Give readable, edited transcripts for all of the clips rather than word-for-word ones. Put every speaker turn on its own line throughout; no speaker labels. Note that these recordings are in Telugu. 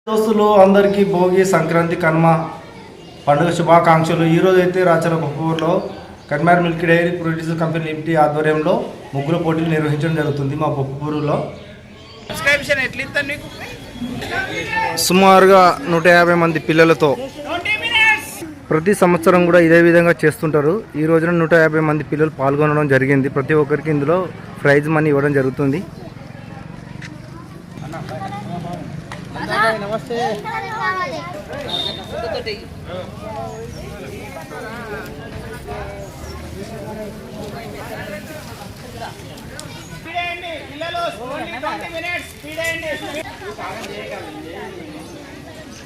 దోస్తులు అందరికీ భోగి సంక్రాంతి కనుమ పండుగ శుభాకాంక్షలు. ఈరోజు అయితే రాచల బొప్పూరులో Kanmar milk dairy producer company limited ఆధ్వర్యంలో ముగ్గురు పోటీలు నిర్వహించడం జరుగుతుంది. మా బొప్పూరులో సుమారుగా 150 మంది పిల్లలతో ప్రతి సంవత్సరం కూడా ఇదే విధంగా చేస్తుంటారు. ఈ రోజున 150 మంది పిల్లలు పాల్గొనడం జరిగింది. ప్రతి ఒక్కరికి ఇందులో ప్రైజ్ మనీ ఇవ్వడం జరుగుతుంది. నమస్తే.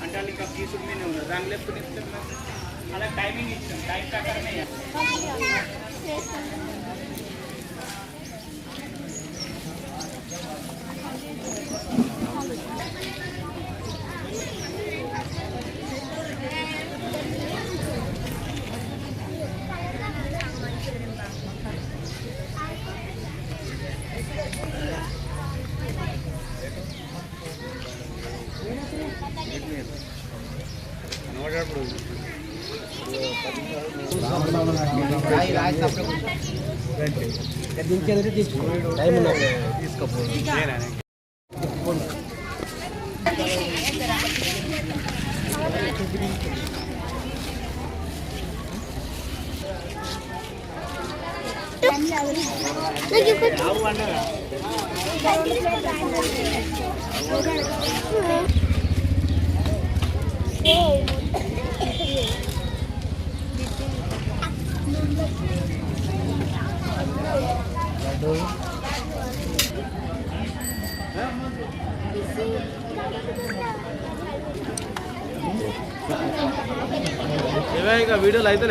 అంటే దాని లేకపోతే అలా టైమింగ్ ఇచ్చాం. టైం ప్రకారమే వీడియోలు అయితే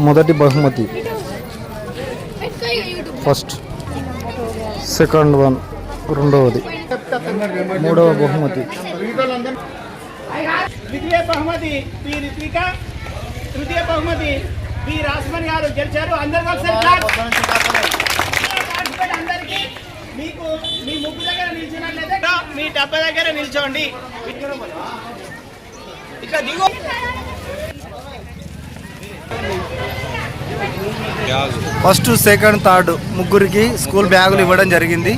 మొదటి బహుమతి ఫస్ట్, సెకండ్ వన్ రెండవది, మూడవ బహుమతి
ద్వితీయ బహుమతి పి రిత్విక, తృతీయ బహుమతి పి రాస్మన్ గారు గెలిచారు. అందరికీ అందరికీ మీకు మీ ముగ్గు దగ్గర నిల్చున్నట్లయితే మీ డబ్బా దగ్గర నిల్చోండి. ఇట్లా దిగు.
ఫస్ట్, సెకండ్, థర్డ్ ముగ్గురికి స్కూల్ బ్యాగులు ఇవ్వడం జరిగింది.